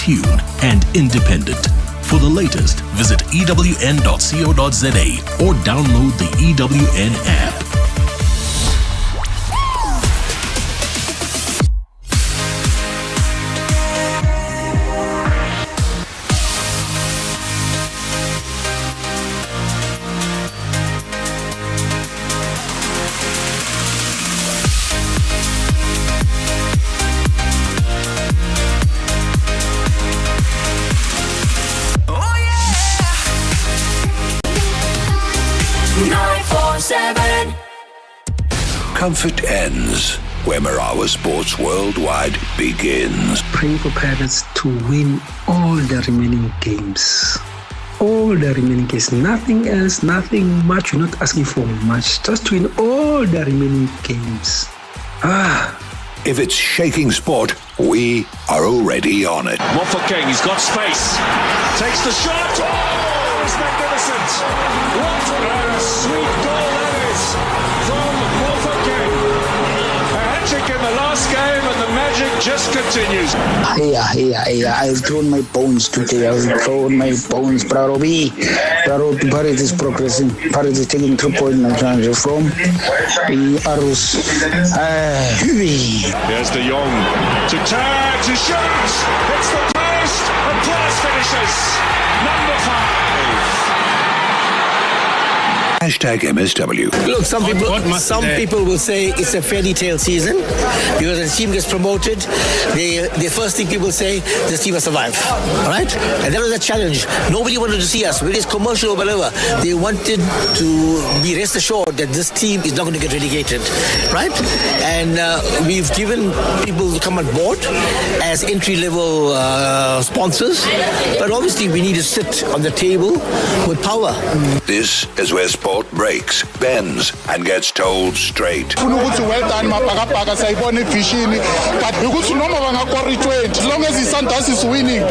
in-tune and independent. For the latest, visit ewn.co.za or download the EWN app. Comfort ends where Marawa Sports Worldwide begins. Praying for Pirates to win all the remaining games. All the remaining games. Nothing else, nothing much. We're not asking for much. Just to win all the remaining games. If it's shaking sport, we are already on it. Moffat King, he's got space. Takes the shot. Oh, it's magnificent. What a sweet goal that is from Moffat King. A hat-trick in the last game and the magic just continues. I've thrown my bones today. I've thrown my bones. Prarobi, Pirates is progressing. Pirates is taking 3 points from the Arrows. Here's De Jong to turn, to shoot. Hits the post and Klaas finishes. Number 5. Hashtag MSW. Look, some people will say it's a fairy tale season because the team gets promoted. The first thing people say, this team will survive. All right? And that was a challenge. Nobody wanted to see us, whether it's commercial or whatever. They wanted to be rest assured that this team is not going to get relegated. Right? And we've given people to come on board as entry-level sponsors. But obviously, we need to sit on the table with power. This is where sport breaks, bends, and gets told straight. Well done, as long as his Sundowns is winning.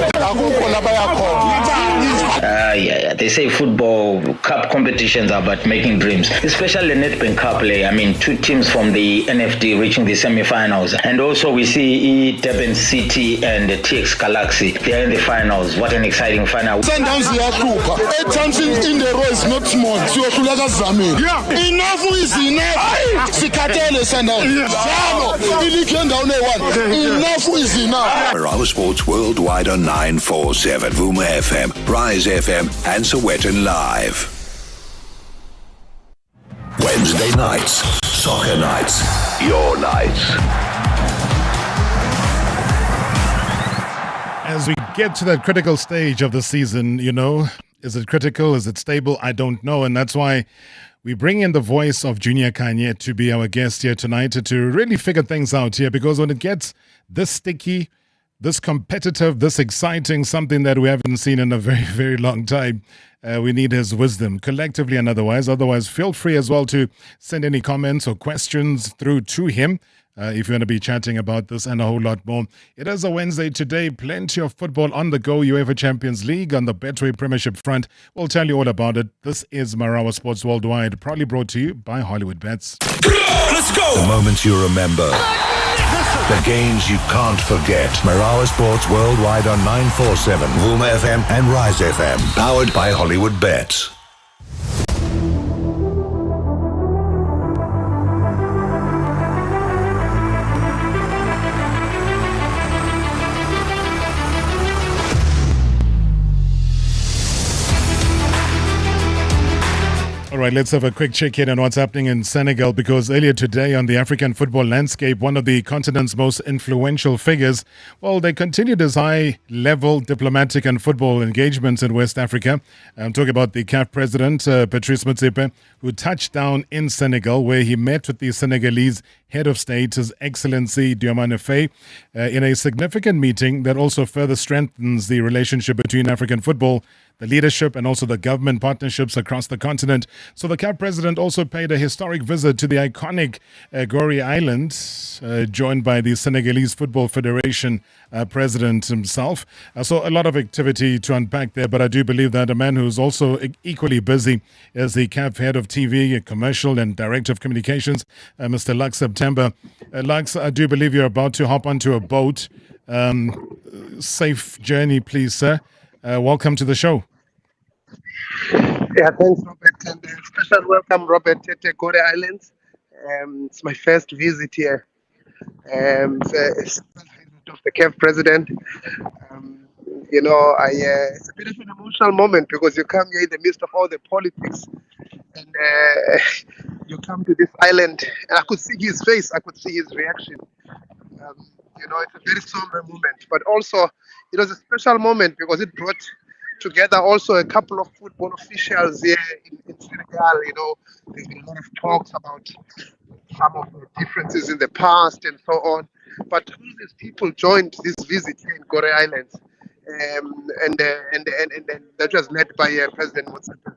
They say football cup competitions are about making dreams, especially Nedbank Cup play. I mean, 2 teams from the NFD reaching the semi-finals, and also we see Durban City and the TX Galaxy. They are in the finals. What an exciting final! Sundowns here, 8 times in the row is not small. Enough is enough. Sikatele Sundowns. Enough is enough. Marawa Sports Worldwide on 947, Vuma FM, Rise FM, and Sowetan Live. Wednesday nights, soccer nights, your nights. As we get to that critical stage of the season, is it critical? Is it stable? I don't know. And that's why we bring in the voice of Juniour Khanye to be our guest here tonight to really figure things out here. Because when it gets this sticky, this competitive, this exciting, something that we haven't seen in a very, very long time, we need his wisdom, collectively and otherwise. Otherwise, feel free as well to send any comments or questions through to him. If you want to be chatting about this and a whole lot more. It is a Wednesday today. Plenty of football on the go. UEFA Champions League on the Betway Premiership front. We'll tell you all about it. This is Marawa Sports Worldwide, proudly brought to you by Hollywood Bets. Let's go! The moments you remember. The games you can't forget. Marawa Sports Worldwide on 947, Vuma FM and Rise FM. Powered by Hollywood Bets. All right, let's have a quick check in on what's happening in Senegal, because earlier today on the African football landscape, one of the continent's most influential figures, well, they continued his high-level diplomatic and football engagements in West Africa. I'm talking about the CAF president, Patrice Motsepe, who touched down in Senegal, where he met with the Senegalese head of state, His Excellency Diomaye Faye, in a significant meeting that also further strengthens the relationship between African football, the leadership, and also the government partnerships across the continent. So the CAF president also paid a historic visit to the iconic Gorée Island, joined by the Senegalese Football Federation president himself. So a lot of activity to unpack there, but I do believe that a man who's also equally busy is the CAF head of TV, commercial and director of communications, Mr. Lux September. Lux, I do believe you're about to hop onto a boat Safe journey, please, sir. Welcome to the show. Yeah, thanks, Robert. And special welcome, Robert, to Gore Islands. It's my first visit here. It's of the CAF president. Um, it's a bit of an emotional moment because you come here in the midst of all the politics, and you come to this island, and I could see his face, I could see his reaction. It's a very somber moment, but also it was a special moment because it brought together also a couple of football officials here in Senegal. There's been a lot of talks about some of the differences in the past and so on. But all these people joined this visit here in Gore Islands, and that was led by President Mosimane.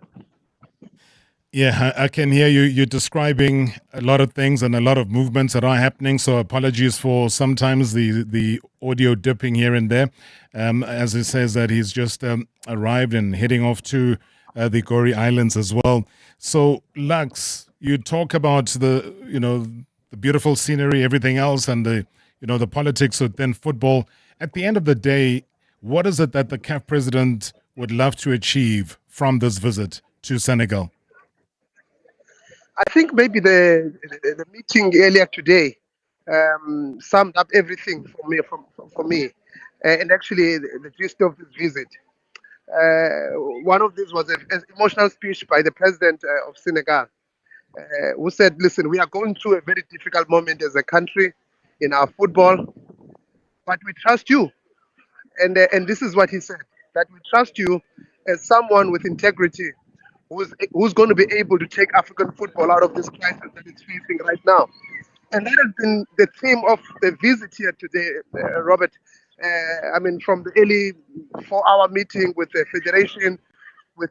Yeah, I can hear you. You're describing a lot of things and a lot of movements that are happening. So apologies for sometimes the audio dipping here and there. As it says that he's just arrived and heading off to the Gore Islands as well. So Lux, you talk about the beautiful scenery, everything else, and the politics within football. At the end of the day, what is it that the CAF president would love to achieve from this visit to Senegal? I think maybe the meeting earlier today summed up everything for me, and actually the gist of this visit. One of these was an emotional speech by the president of Senegal, who said, "Listen, we are going through a very difficult moment as a country in our football, but we trust you." And this is what he said: that we trust you as someone with integrity, who's going to be able to take African football out of this crisis that it's facing right now. And that has been the theme of the visit here today, Robert. From the early 4-hour meeting with the federation, with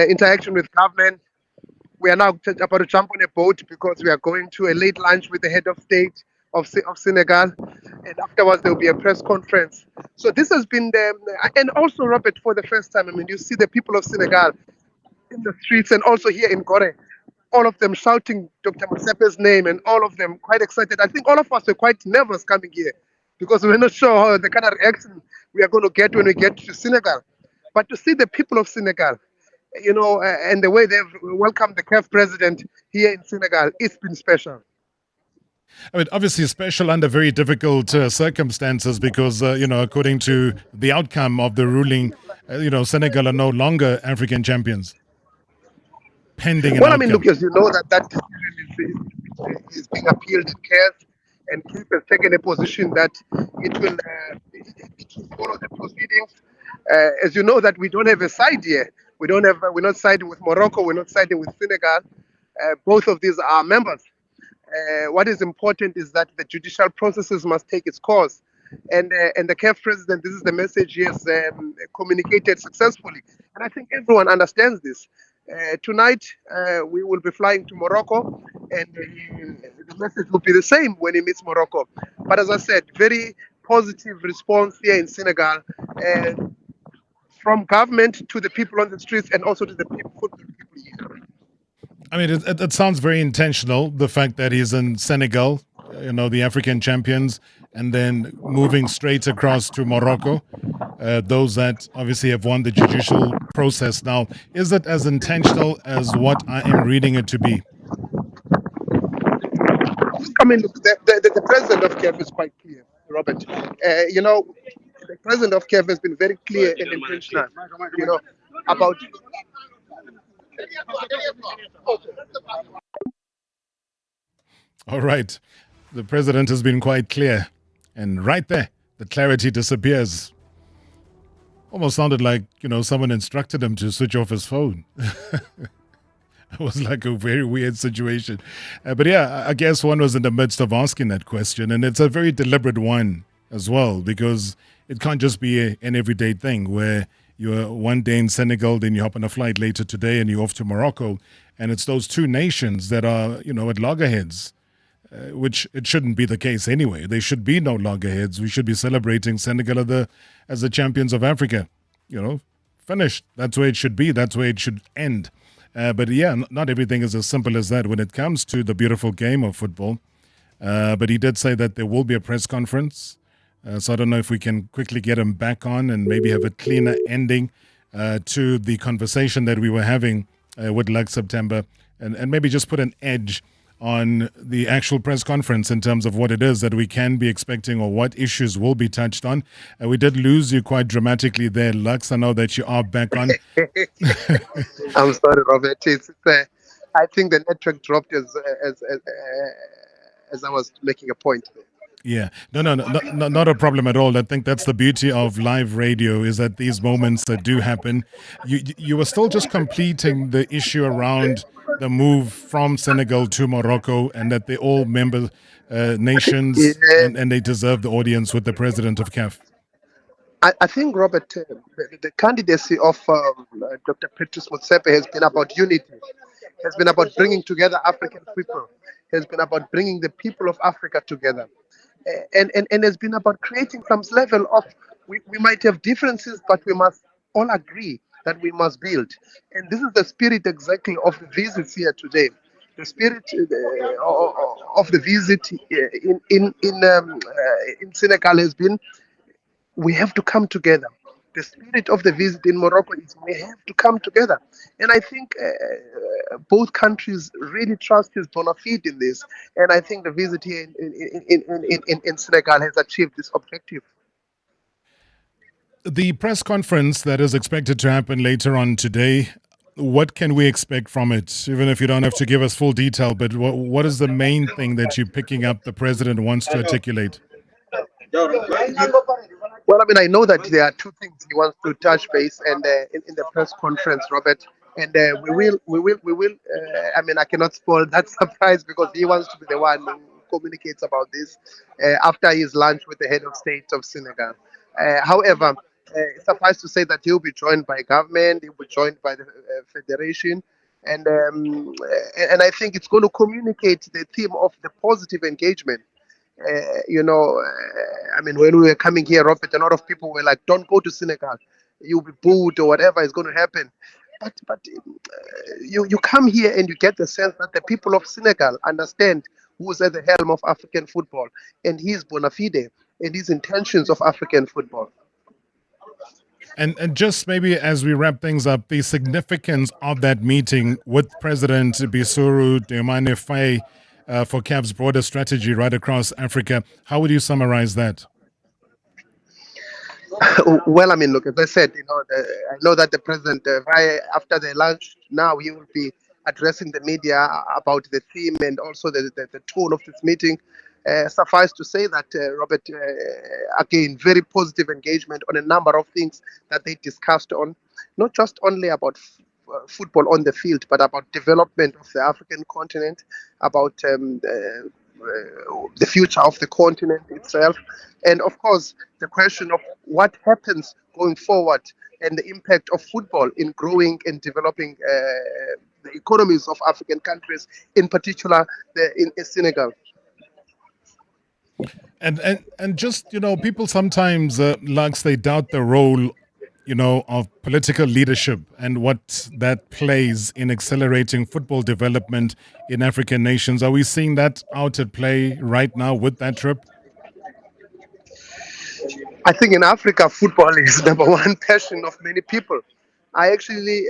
interaction with government, we are now about to jump on a boat because we are going to a late lunch with the head of state of Senegal, and afterwards there will be a press conference. So this has been and also, Robert, for the first time, you see the people of Senegal in the streets and also here in Gore, all of them shouting Dr. Mosepe's name, and all of them quite excited. I think all of us were quite nervous coming here because we're not sure how the kind of reaction we are going to get when we get to Senegal. But to see the people of Senegal, and the way they've welcomed the CAF president here in Senegal, it's been special. Obviously special under very difficult circumstances because, according to the outcome of the ruling, Senegal are no longer African champions. Pending an outcome. Look, as you know, that decision is being appealed in case, and CAF has taken a position that it will follow the proceedings. As you know, that we don't have a side here. We're not siding with Morocco. We're not siding with Senegal. Both of these are members. What is important is that the judicial processes must take its course. And the CAF president, this is the message he has communicated successfully. And I think everyone understands this. Tonight, we will be flying to Morocco, and the message will be the same when he meets Morocco. But as I said, very positive response here in Senegal, from government to the people on the streets and also to the football people here. It sounds very intentional, the fact that he's in Senegal, the African champions, and then moving straight across to Morocco, those that obviously have won the judicial process. Now, is it as intentional as what I am reading it to be? The president of CAF is quite clear, Robert. The president of CAF has been very clear and intentional, about... All right. The president has been quite clear. And right there, the clarity disappears. Almost sounded like, someone instructed him to switch off his phone. It was like a very weird situation. But yeah, I guess one was in the midst of asking that question. And it's a very deliberate one as well, because it can't just be an everyday thing where you're one day in Senegal, then you hop on a flight later today and you're off to Morocco. And it's those two nations that are, at loggerheads, which it shouldn't be the case anyway. There should be no loggerheads. We should be celebrating Senegal as the champions of Africa. Finished. That's where it should be. That's where it should end. But yeah, not everything is as simple as that when it comes to the beautiful game of football. But he did say that there will be a press conference So I don't know if we can quickly get him back on and maybe have a cleaner ending to the conversation that we were having with Lux September, and maybe just put an edge on the actual press conference in terms of what it is that we can be expecting or what issues will be touched on. We did lose you quite dramatically there, Lux. I know that you are back on. I'm sorry, Robert. I think the network dropped as I was making a point. Yeah, no, not a problem at all. I think that's the beauty of live radio, is that these moments that do happen. You were still just completing the issue around the move from Senegal to Morocco, and that they all member nations, and they deserve the audience with the president of CAF. I think, Robert, the candidacy of Dr. Pitso Mosimane has been about unity, has been about bringing together African people, has been about bringing the people of Africa together. And has been about creating some level of, we might have differences, but we must all agree that we must build. And this is the spirit exactly of the visits here today. The spirit of the visit in Senegal has been, we have to come together. The spirit of the visit in Morocco is, we have to come together. And I think both countries really trust his bona fide in this. And I think the visit here in Senegal has achieved this objective. The press conference that is expected to happen later on today, what can we expect from it? Even if you don't have to give us full detail, but what is the main thing that you're picking up the president wants to articulate? Well, I mean, I know that there are two things he wants to touch base, and in the press conference, Robert, and we will. I mean, I cannot spoil that surprise because he wants to be the one who communicates about this after his lunch with the head of state of Senegal. However, suffice to say that he'll be joined by government, he'll be joined by the federation, and I think it's going to communicate the theme of the positive engagement. I mean, when we were coming here, Robert, a lot of people were like, "Don't go to Senegal, you'll be booed or whatever is going to happen." But you come here and you get the sense that the people of Senegal understand who's at the helm of African football and his bona fide and his intentions of African football. And just maybe as we wrap things up, the significance of that meeting with President Bassirou Diomaye Faye for CAF's broader strategy right across Africa. How would you summarize that? Well, I mean, look, as I said, I know that the president, after the lunch, now he will be addressing the media about the theme and also the tone of this meeting. Suffice to say that, Robert, again, very positive engagement on a number of things that they discussed on, not just only about football on the field, but about development of the African continent, about the future of the continent itself, and of course the question of what happens going forward and the impact of football in growing and developing the economies of African countries, in particular in Senegal. And just, people sometimes, Lux, they doubt the role of political leadership and what that plays in accelerating football development in African nations. Are we seeing that out at play right now with that trip? I think in Africa, football is number one passion of many people. I actually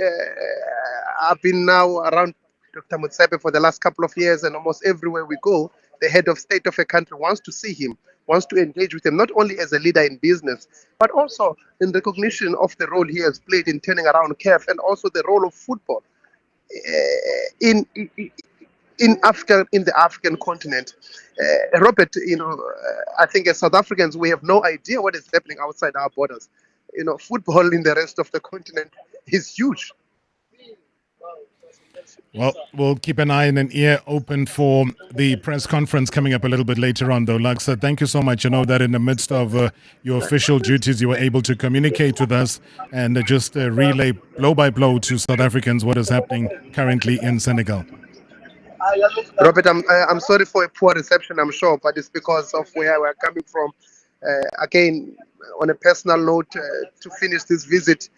I've been now around Dr. Mosimane for the last couple of years, and almost everywhere we go, the head of state of a country wants to see him, wants to engage with him, not only as a leader in business, but also in recognition of the role he has played in turning around CAF and also the role of football in Africa, in the African continent. Robert, I think as South Africans, we have no idea what is happening outside our borders. Football in the rest of the continent is huge. Well, we'll keep an eye and an ear open for the press conference coming up a little bit later on, though. Lux, thank you so much. I know that in the midst of your official duties, you were able to communicate with us and just relay blow by blow to South Africans what is happening currently in Senegal. Robert, I'm sorry for a poor reception, I'm sure, but it's because of where we're coming from. Again, on a personal note, to finish this visit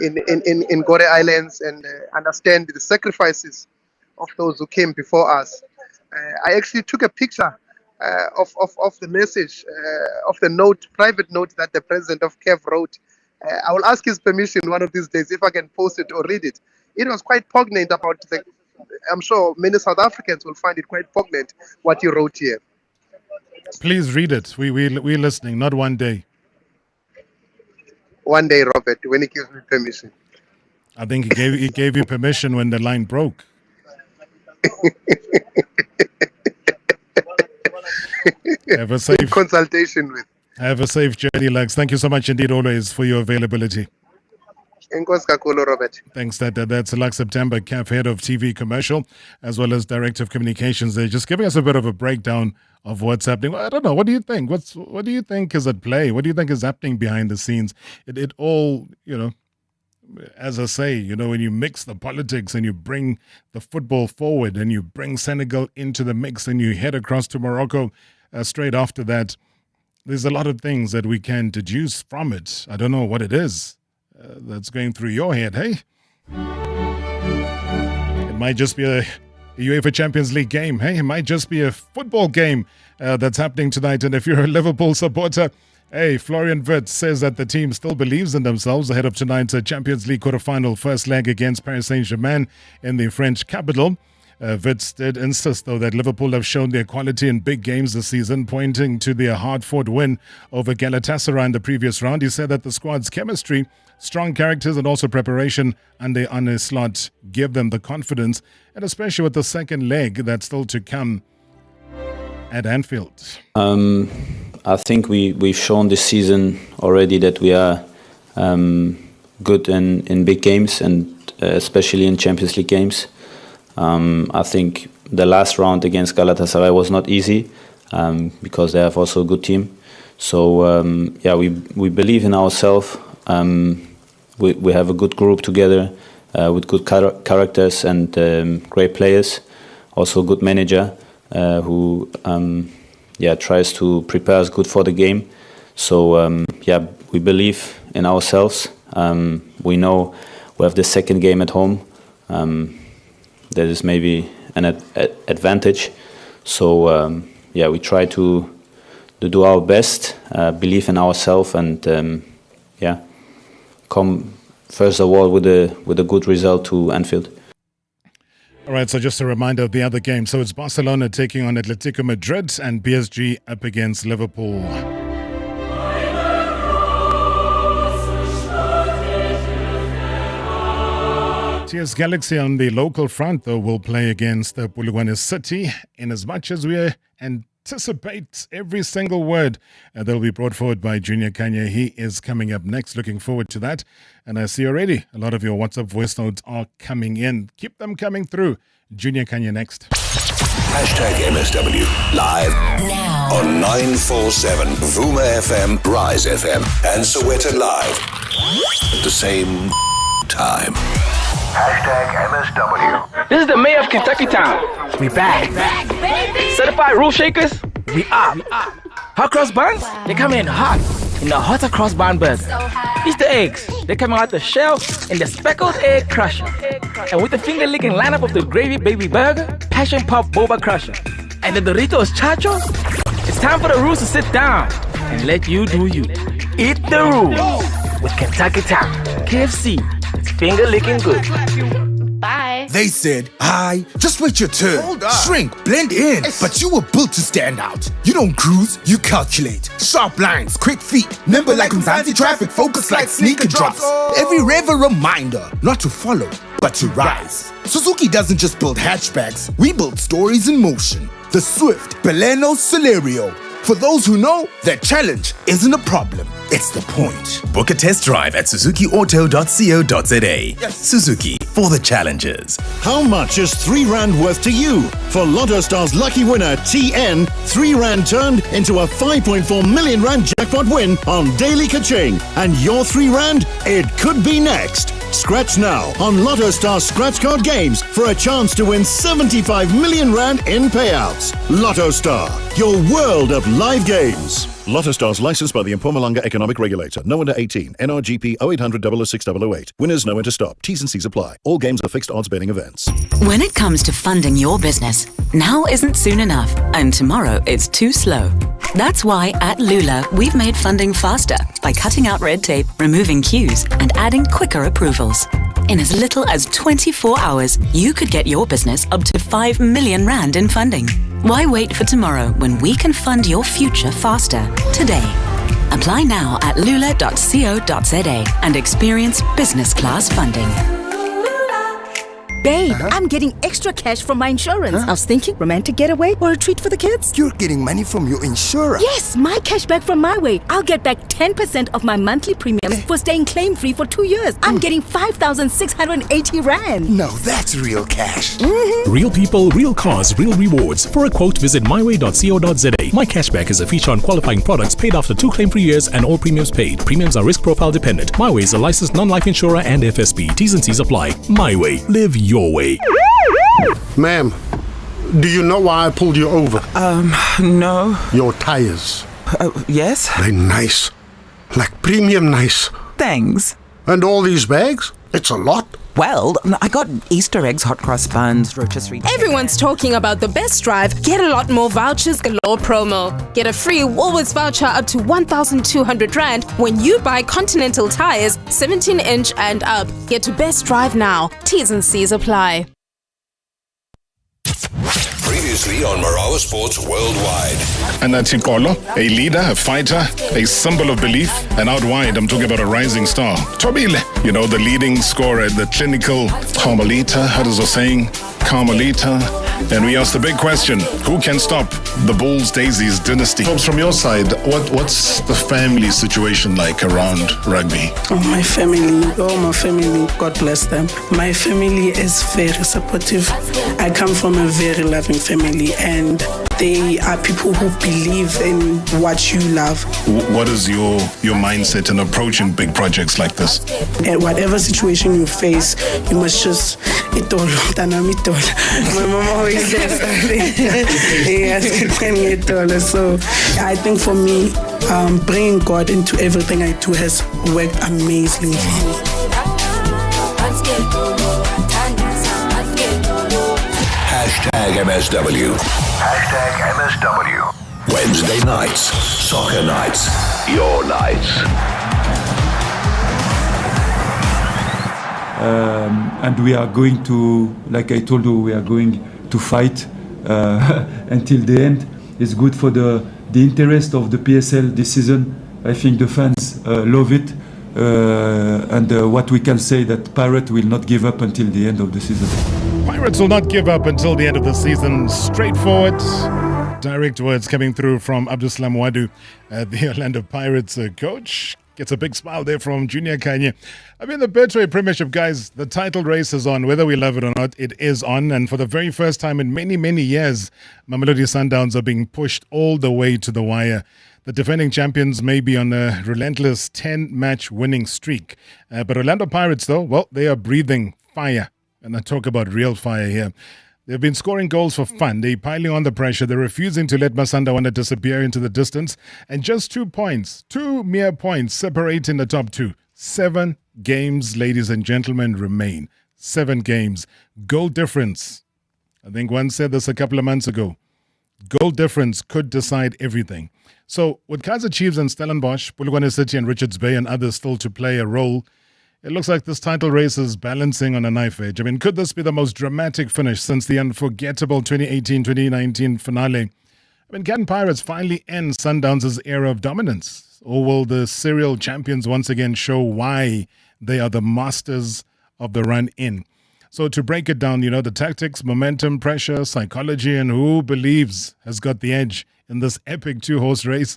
in Gore Islands and understand the sacrifices of those who came before us. I actually took a picture of the message, of the note, private note that the president of CAF wrote. I will ask his permission one of these days if I can post it or read it. It was quite poignant about the. I'm sure many South Africans will find it quite poignant what he wrote here. Please read it. We're listening. Not one day. One day, Robert, when he gives me permission. I think he gave you permission when the line broke. Have a safe consultation with. Have a safe journey, Lux. Thank you so much indeed, always, for your availability. Robert. Thanks. That's Lux September, CAF head of TV commercial, as well as director of communications. They're just giving us a bit of a breakdown of what's happening. I don't know. What do you think? What do you think is at play? What do you think is happening behind the scenes? It all, as I say, when you mix the politics and you bring the football forward and you bring Senegal into the mix and you head across to Morocco straight after that, there's a lot of things that we can deduce from it. I don't know what it is that's going through your head, hey? It might just be a UEFA Champions League game, hey? It might just be a football game that's happening tonight. And if you're a Liverpool supporter, hey, Florian Wirtz says that the team still believes in themselves ahead of tonight's Champions League quarterfinal first leg against Paris Saint-Germain in the French capital. Wirtz did insist, though, that Liverpool have shown their quality in big games this season, pointing to their hard-fought win over Galatasaray in the previous round. He said that the squad's chemistry, strong characters, and also preparation under Arne Slot give them the confidence, and especially with the second leg that's still to come at Anfield. I think we've shown this season already that we are good in big games and especially in Champions League games. I think the last round against Galatasaray was not easy because they have also a good team. So we believe in ourselves. We have a good group together with good characters and great players. Also a good manager who tries to prepare us good for the game. So we believe in ourselves. We know we have the second game at home. That is maybe an advantage. So we try to do our best, believe in ourselves, and come first of all with a good result to Anfield. All right, so just a reminder of the other game. So it's Barcelona taking on Atletico Madrid and PSG up against Liverpool. TS Galaxy on the local front, though, will play against Polokwane City. In as much as we anticipate every single word that will be brought forward by Juniour Khanye, he is coming up next. Looking forward to that. And I see already a lot of your WhatsApp voice notes are coming in. Keep them coming through. Juniour Khanye next. #MSW live now on 947 Vuma FM, Rise FM, and Soweto Live at the same time. #MSW. This is the mayor of Kentucky Town. We back. Certified roof shakers, we up. Hot cross buns, they come in hot in the hotter cross bun burger. Easter eggs, they come out the shell in the speckled egg crusher. And with the finger-licking lineup of the gravy baby burger, passion pop boba crusher, and the Doritos Chacho, it's time for the rules to sit down and let you do you. Eat the rules with Kentucky Town. KFC, it's finger-licking good. Bye. They said, hi, just wait your turn. Shrink, blend in. But you were built to stand out. You don't cruise, you calculate. Sharp lines, quick feet. Nimble like Mzansi traffic, focus like sneaker drops. Every rev a reminder, not to follow, but to rise. Suzuki doesn't just build hatchbacks, we build stories in motion. The Swift Baleno Celerio. For those who know, that challenge isn't a problem, it's the point. Book a test drive at suzukiauto.co.za. Yes. Suzuki, for the challengers. How much is R3 worth to you? For Lotto Star's lucky winner, TN, R3 turned into a 5.4 million rand jackpot win on Daily Kaching. And your R3, it could be next. Scratch now on Lotto Star Scratch Card Games for a chance to win 75 million rand in payouts. Lotto Star, your world of live games. Lotto Stars licensed by the Mpumalanga Economic Regulator. No under 18. NRGP 0800 006 008. Winners know when to stop. T's and C's apply. All games are fixed odds betting events. When it comes to funding your business, now isn't soon enough, and tomorrow it's too slow. That's why at Lula, we've made funding faster by cutting out red tape, removing queues, and adding quicker approvals. In as little as 24 hours, you could get your business up to 5 million rand in funding. Why wait for tomorrow when we can fund your future faster today? Apply now at lula.co.za and experience business class funding. Babe, I'm getting extra cash from my insurance. I was thinking romantic getaway or a treat for the kids. You're getting money from your insurer? Yes, my cash back from my way. I'll get back 10% of my monthly premiums for staying claim-free for 2 years. I'm getting 5,680 rand. Now that's real cash. Real people, real cars, real rewards. For a quote, visit myway.co.za. My cashback is a feature on qualifying products paid after 2 claim-free years and all premiums paid. Premiums are risk profile dependent. My Way is a licensed non-life insurer and FSP. T's and C's apply. My Way. Live your way. Ma'am, do you know why I pulled you over? No. Your tires. Yes? They're nice. Like premium nice. Thanks. And all these bags? It's a lot. Well, I got Easter eggs, hot cross buns, rotisserie. Everyone's talking about the best drive. Get a lot more vouchers galore promo. Get a free Woolworths voucher up to 1,200 rand when you buy Continental tires 17-inch and up. Get to best drive now. T's and C's apply. Previously on Marawa Sports Worldwide. Anatikolo, a leader, a fighter, a symbol of belief, and out wide, I'm talking about a rising star. Tobile, you know, the leading scorer, the clinical Carmelita, how does the saying? Carmelita. And we asked the big question, who can stop the Bulls Daisies dynasty? From your side, what's the family situation like around rugby? My family, God bless them. My family is very supportive. I come from a very loving family, and they are people who believe in what you love. What is your mindset in approaching big projects like this? At whatever situation you face, you must just my mom always says something. So I think for me, bringing God into everything I do has worked amazingly for me. Hashtag MSW. Hashtag MSW. Wednesday nights, soccer nights, your nights. And we are going to, like I told you, we are going to fight until the end. It's good for the interest of the PSL this season. I think the fans love it. And what we can say that Pirates will not give up until the end of the season. Pirates will not give up until the end of the season. Straightforward, direct words coming through from Abduslam Wadu, the Orlando Pirates coach. Gets a big smile there from Juniour Khanye. I mean, the Betway Premiership, guys, the title race is on. Whether we love it or not, it is on. And for the very first time in many, many years, Mamelodi Sundowns are being pushed all the way to the wire. The defending champions may be on a relentless 10-match winning streak. But Orlando Pirates, though, well, they are breathing fire. And I talk about real fire here. They've been scoring goals for fun. They're piling on the pressure. They're refusing to let Masandawana disappear into the distance. And just 2 points, 2 mere points separating the top two. 7 games, ladies and gentlemen, remain. 7 games. Goal difference. I think one said this a couple of months ago. Goal difference could decide everything. So with Kaizer Chiefs and Stellenbosch, Polokwane City and Richards Bay and others still to play a role, it looks like this title race is balancing on a knife edge. I mean, could this be the most dramatic finish since the unforgettable 2018-2019 finale? I mean, can Pirates finally end Sundowns' era of dominance? Or will the serial champions once again show why they are the masters of the run-in? So to break it down, you know, the tactics, momentum, pressure, psychology, and who believes has got the edge in this epic 2-horse race.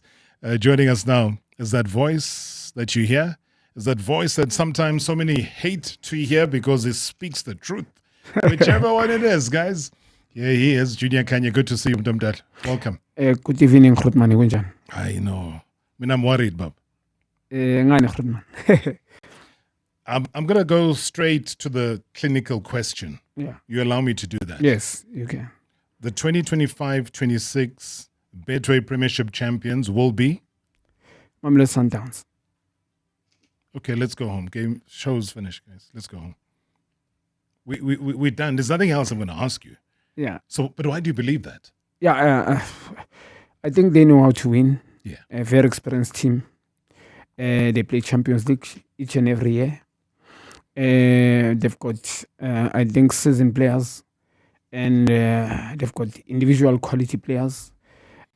Joining us now is that voice that you hear. Is that voice that sometimes so many hate to hear because it speaks the truth. Whichever one it is, guys. Here he is, Juniour Khanye. Good to see you, Mdumdad. Welcome. Good evening, Grootman. Kunjani? I know. I mean, I'm worried, Bob. Ngani, Grootman. I'm going to go straight to the clinical question. Yeah. You allow me to do that? Yes, you can. The 2025-26 Betway Premiership champions will be Mamelodi Sundowns. Okay, let's go home. Game show's finished, guys. Let's go home. We're done. There's nothing else I'm going to ask you. Yeah. So, but why do you believe that? Yeah, I think they know how to win. Yeah. A very experienced team. They play Champions League each and every year. They've got, I think, seasoned players. And they've got individual quality players.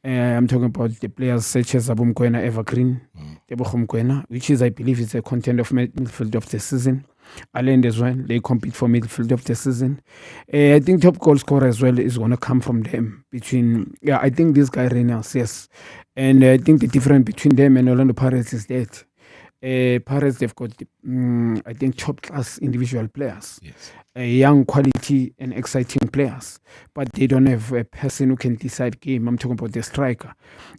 I'm talking about the players such as Abu Mkwena Evergreen, Tebogo Mkwena, which is, I believe, is a contender of midfield of the season. Ireland as well, they compete for midfield of the season. I think top goal scorer as well is going to come from them. I think this guy Reynolds, yes. And I think the difference between them and Orlando Pirates is that Pirates, they've got, I think, top-class individual players. Yes. Young, quality, and exciting players. But they don't have a person who can decide game. I'm talking about the striker.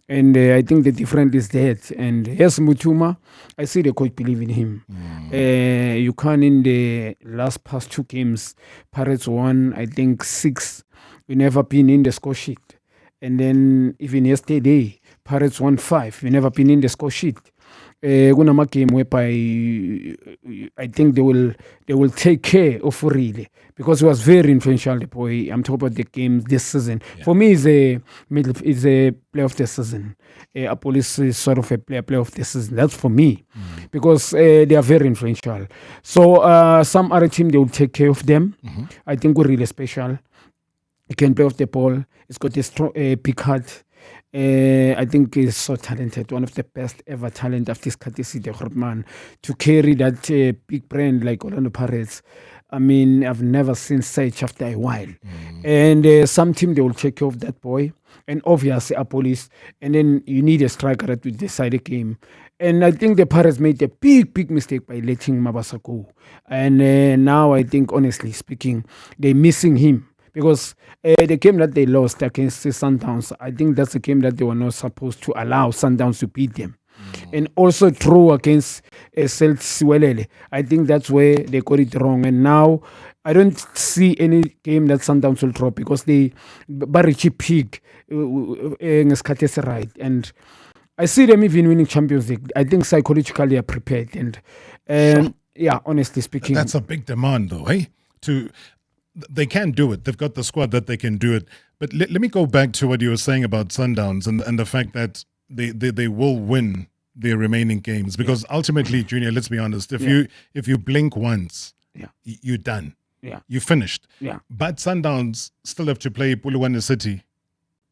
And I think the difference is that. And yes, Mutuma, I see the coach believe in him. You can, in the past 2 games, Pirates won, I think, 6. We never been in the score sheet. And then even yesterday, Pirates won 5. We never been in the score sheet. Kunama game whereby I think they will take care of Uribe because he was very influential. The boy, I'm talking about the game this season. Yeah. For me, it's a play of the season. Police is sort of a play of the season. That's for me because they are very influential. So some other team, they will take care of them. I think we're really special. He can play off the ball. He's got a strong big heart. I think he's so talented, one of the best ever talent of this category, man, to carry that big brand like Orlando Pirates. I mean, I've never seen such after a while. And some team, they will take care of that boy. And obviously, a police. And then you need a striker to decide the game. And I think the Pirates made a big mistake by letting Mabasa go. And now I think, honestly speaking, they're missing him. Because the game that they lost against the Sundowns, I think that's a game that they were not supposed to allow Sundowns to beat them. And also draw against Celt Siwelele. I think that's where they got it wrong. And now I don't see any game that Sundowns will draw because they Barichi pig in right. And I see them even winning Champions League. I think psychologically are prepared. And yeah, honestly speaking, that's a big demand, though, eh? They can do it. They've got the squad that they can do it. But let me go back to what you were saying about Sundowns and the fact that they will win their remaining games. Because ultimately, Junior, let's be honest, if you blink once, you're done. Yeah. You finished. Yeah. But Sundowns still have to play Polokwane City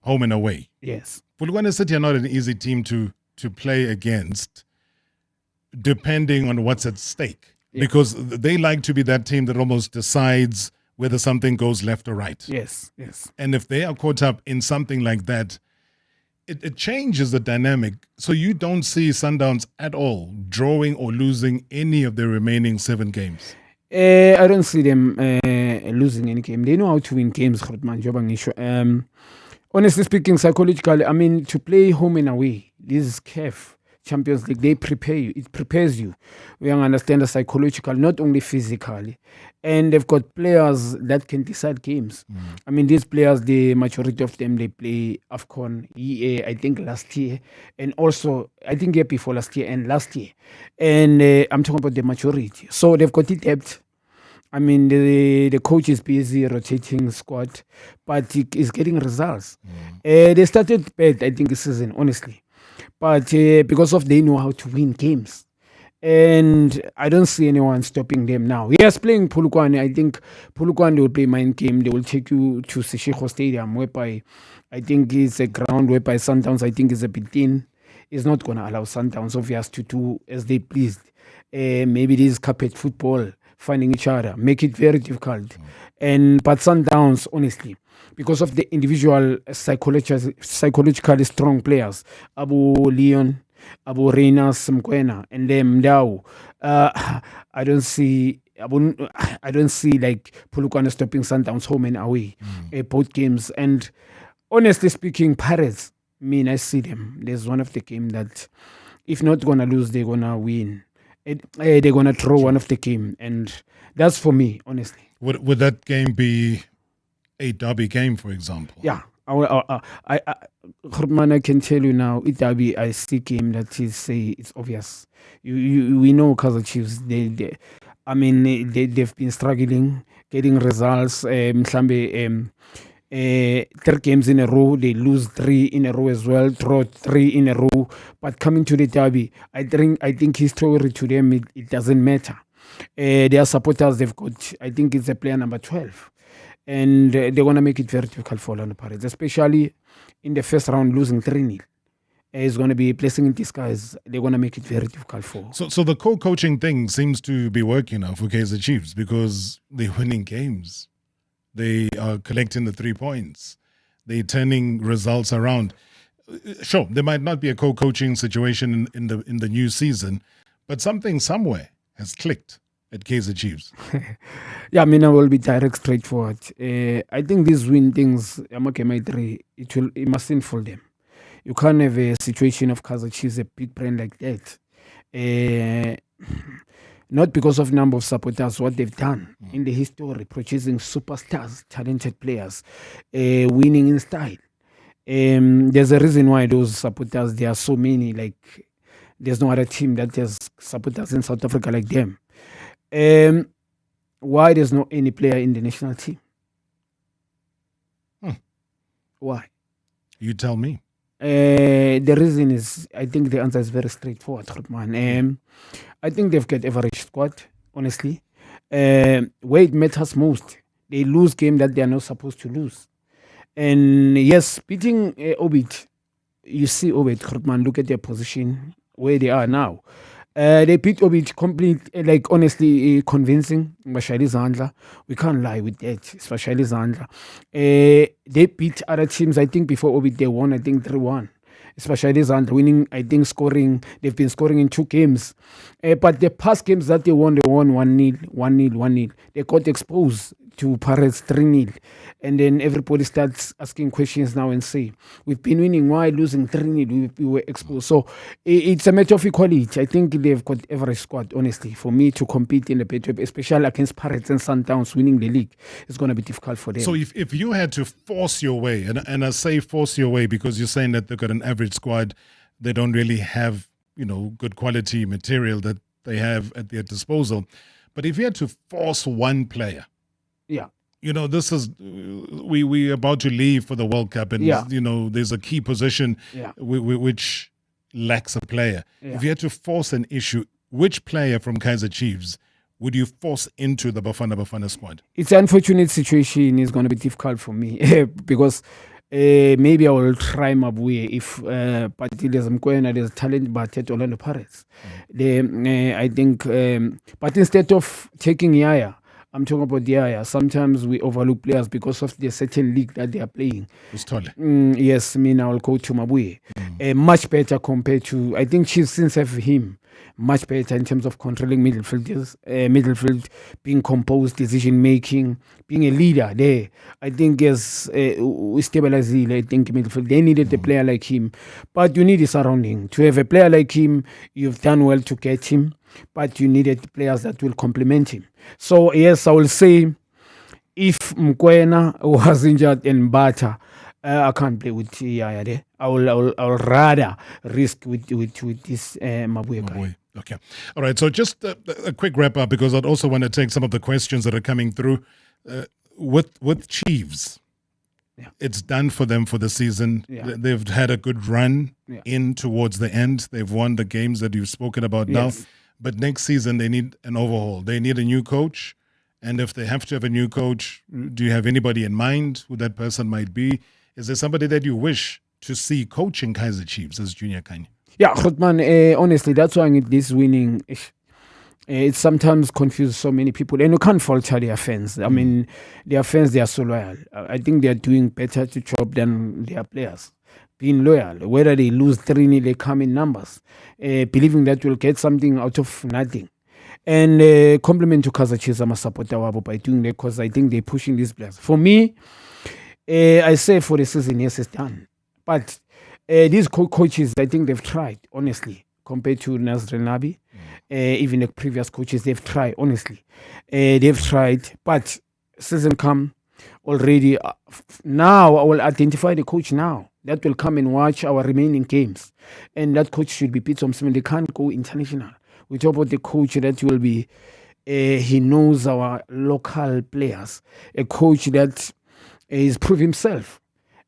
home and away. Yes. Polokwane City are not an easy team to play against, depending on what's at stake. Yeah. Because they like to be that team that almost decides whether something goes left or right. Yes. And if they are caught up in something like that, it changes the dynamic. So you don't see Sundowns at all drawing or losing any of their remaining 7 games. I don't see them losing any game. They know how to win games, honestly speaking, psychologically, I mean, to play home and away, this is CAF Champions League, they prepare you. It prepares you. We understand the psychological, not only physically. And they've got players that can decide games. I mean, these players, the majority of them, they play AFCON, I think last year. And also, I think year before last year and last year. And I'm talking about the majority. So they've got it depth. I mean, the coach is busy rotating squad, but he is getting results. They started bad, I think, this season, honestly. But because of they know how to win games. And I don't see anyone stopping them now. Yes, playing Polokwane, I think Polokwane will play mind game. They will take you to Seshego Stadium, whereby I think it's a ground whereby Sundowns, I think, is a bit thin. It's not going to allow Sundowns, obviously, to do as they pleased. Maybe this is carpet football, finding each other, make it very difficult. But Sundowns, honestly, because of the individual psychologically strong players, Abu Leon, Abu Reynolds, Mkwena, and them Mdau, I don't see like Polokwane stopping Sundowns home and away, both games. And honestly speaking, Pirates, I see them. There's one of the game that, if not gonna lose, they're gonna win. They're gonna throw one of the game, and that's for me, honestly. Would that game be a derby game, for example? Yeah, I can tell you now, Itabi, I see game that is say it's obvious. We know Kaizer Chiefs. They've been struggling, getting results. 3 games in a row, they lose 3 in a row as well, draw 3 in a row. But coming to the derby, I think history to them it doesn't matter. Their supporters, they've got, I think it's a player number 12. And they're going to make it very difficult for Orlando Pirates, especially in the first round, losing 3-0. It's going to be a blessing in disguise. They're going to make it very difficult for. So the co-coaching thing seems to be working now for Kaizer Chiefs because they're winning games. They are collecting the 3 points. They're turning results around. Sure, there might not be a co-coaching situation in the new season, but something somewhere has clicked at Kaizer Chiefs. I will be direct, straightforward. I think these win things, it mustn't fool them. You can't have a situation of Kaizer Chiefs, a big brand like that. Not because of number of supporters, what they've done in the history, producing superstars, talented players, winning in style. There's a reason why those supporters, there are so many, like there's no other team that has supporters in South Africa like them. Why there's not any player in the national team? Why? You tell me. The reason is, I think the answer is very straightforward, man. I think they've got average squad, honestly. Where it matters most, they lose game that they are not supposed to lose. And yes, beating Obit, you see Obit, look at their position, where they are now. They beat Obit complete, like honestly convincing. Especially Zandla, we can't lie with that. Especially Zandla, they beat other teams. I think before Obit they won. I think 3-1. Especially Zandla winning. I think scoring. They've been scoring in 2 games, but the past games that they won 1-0, 1-0. They got exposed to Pirates 3-0, and then everybody starts asking questions now and say, we've been winning, why losing 3-0? We were exposed. So it's a matter of equality. I think they've got average squad, honestly. For me to compete in the Pitso, especially against Pirates and Sundowns winning the league, it's going to be difficult for them. So if you had to force your way, and I say force your way because you're saying that they've got an average squad, they don't really have, good quality material that they have at their disposal. But if you had to force one player, this is we about to leave for the World Cup, and there's a key position which lacks a player. If you had to force an issue, which player from Kaizer Chiefs would you force into the Bafana squad? It's an unfortunate situation. It's going to be difficult for me because maybe I will try Mabuye if but there's Mkwena, there's talent, but at Orlando Pirates. I think, but instead of taking Yaya, I'm talking about Yaya. Sometimes we overlook players because of the certain league that they are playing. Yes, I will go to Mabuye. Much better compared to, I think Chiefs since have him. Much better in terms of controlling midfield, being composed, decision making, being a leader there. I think as we stabilize I think midfield, they needed a player like him. But you need a surrounding. To have a player like him, you've done well to get him, but you needed players that will complement him. So yes, I will say if Mkwena was injured and Bata, I can't play with Yaya there. I will rather risk with this Mabuye guy. Okay. All right. So just a quick wrap up, because I'd also want to take some of the questions that are coming through. With Chiefs, it's done for them for the season. They've had a good run in towards the end. They've won the games that you've spoken about now. But next season, they need an overhaul. They need a new coach. And if they have to have a new coach, do you have anybody in mind who that person might be? Is there somebody that you wish to see coaching Kaizer Chiefs as Juniour Khanye? Yeah, Grootman, honestly, that's why this winning, it sometimes confuses so many people. And you can't falter their fans. I mean, their fans, they are so loyal. I think they are doing better to job than their players. Being loyal, whether they lose 3-0, they come in numbers, believing that you'll get something out of nothing. And compliment to Kaizer Chiefs, I'm a supporter by doing that, because I think they're pushing these players. For me, I say for the season, yes, it's done. But these coaches, I think they've tried, honestly, compared to Nasr Nabi. Even the previous coaches, they've tried, honestly. They've tried, but season come, already. Now I will identify the coach now that will come and watch our remaining games. And that coach should be Pitso Mosimane. They can't go international. We talk about the coach that will be, he knows our local players. A coach that is proved himself.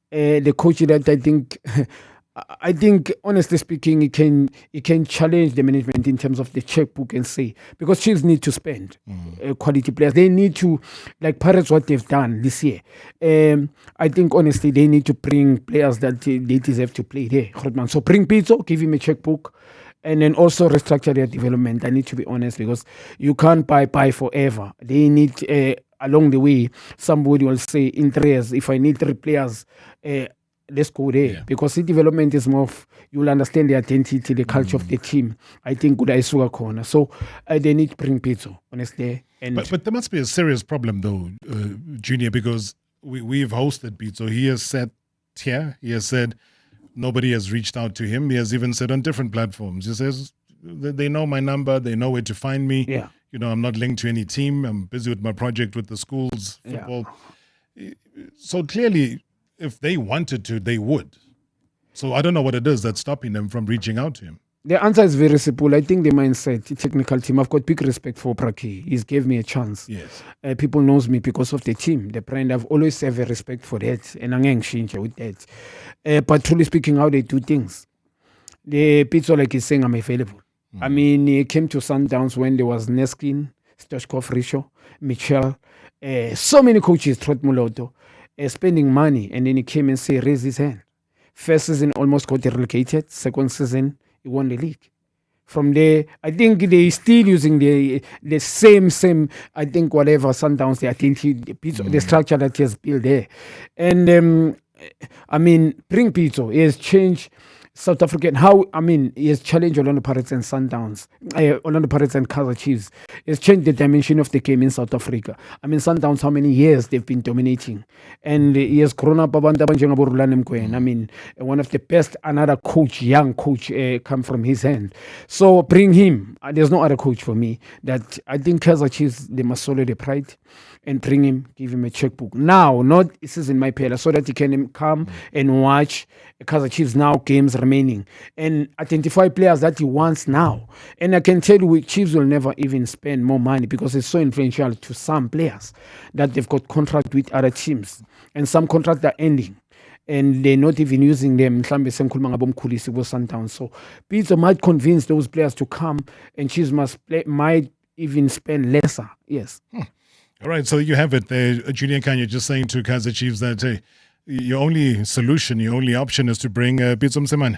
The coach that I think, honestly speaking, he can challenge the management in terms of the checkbook and say, because Chiefs need to spend quality players. They need to, like Pirates, what they've done this year. I think, honestly, they need to bring players that they deserve to play there. So bring Pitso, give him a checkbook, and then also restructure their development. I need to be honest, because you can't buy forever. They need, along the way, somebody will say, in 3 years, if I need 3 players, let's go there, because the development is more of, you'll understand the identity, the culture of the team. I think good Isuga corner. So they need to bring Pitso, honestly. But there must be a serious problem though, Junior, because we've hosted Pitso. He has said here, he has said nobody has reached out to him. He has even said on different platforms, he says they know my number, they know where to find me. Yeah. You know, I'm not linked to any team. I'm busy with my project with the schools, football. Yeah. So clearly, if they wanted to, they would. So I don't know what it is that's stopping them from reaching out to him. The answer is very simple. I think the mindset, the technical team, I've got big respect for Praki. He's gave me a chance. Yes. People knows me because of the team, the brand. I've always have a respect for that, and I'm exchange with that. But truly speaking, how they do things, the Pitso, like he's saying, I'm available. I mean, he came to Sundowns when there was Neskin, Stoshkov, Risho, Michel, so many coaches, Trot Muloto, spending money, and then he came and said, raise his hand. First season almost got relegated. Second season, he won the league. From there, I think they still using the same. I think whatever Sundowns, the identity, the structure that he has built there, and I mean, bring Pitso. He has changed South African. He has challenged Orlando Pirates and Sundowns, Orlando Pirates and Kaizer Chiefs. He has changed the dimension of the game in South Africa. I mean, Sundowns, how many years they've been dominating, and he has grown up. I mean, one of the best, another coach, young coach, come from his hand. So bring him. There's no other coach for me. That I think Kaizer Chiefs, they must swallow the pride and bring him, give him a checkbook. Now, not this is in my pillar, so that he can come and watch Kaizer Chiefs now games remaining and identify players that he wants now. And I can tell you, Chiefs will never even spend more money because it's so influential to some players that they've got contract with other teams, and some contracts are ending, and they're not even using them. So Pitso might convince those players to come, and Chiefs might even spend lesser. Yes. All right, so you have it there, Juniour Khanye, just saying to Kaizer Chiefs that, hey, your only solution, your only option is to bring Pitso Mosimane.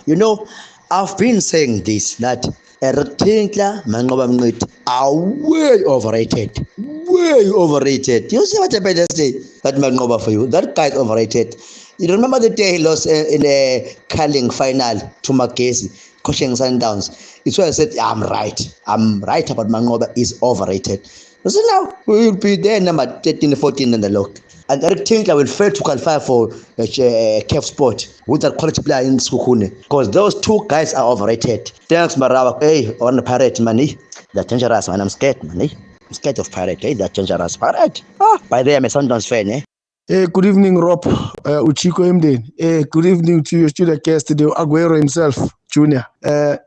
You know, I've been saying this, that Tinkler, Mangoba Mnit are way overrated. Way overrated. You see what I better say? That Mangoba for you. That guy is overrated. You remember the day he lost in a curling final to Makesi, coaching Sundowns. It's why I said, I'm right about Mangoba is overrated. So now we will be there number 13, 14 in the log. And Eric Tinkler will fail to qualify for KF Sport with that quality player in Skukune. Because those two guys are overrated. Thanks, Marawa. Hey, on the Pirate, money. They're dangerous, man. I'm scared, money. I'm scared of Pirate. Hey, they're dangerous. Pirate. By the way, I'm a Sundowns fan, eh? Hey, good evening, Rob. Uchiko Mden. Hey, good evening to your student guest today, Aguero himself, Junior.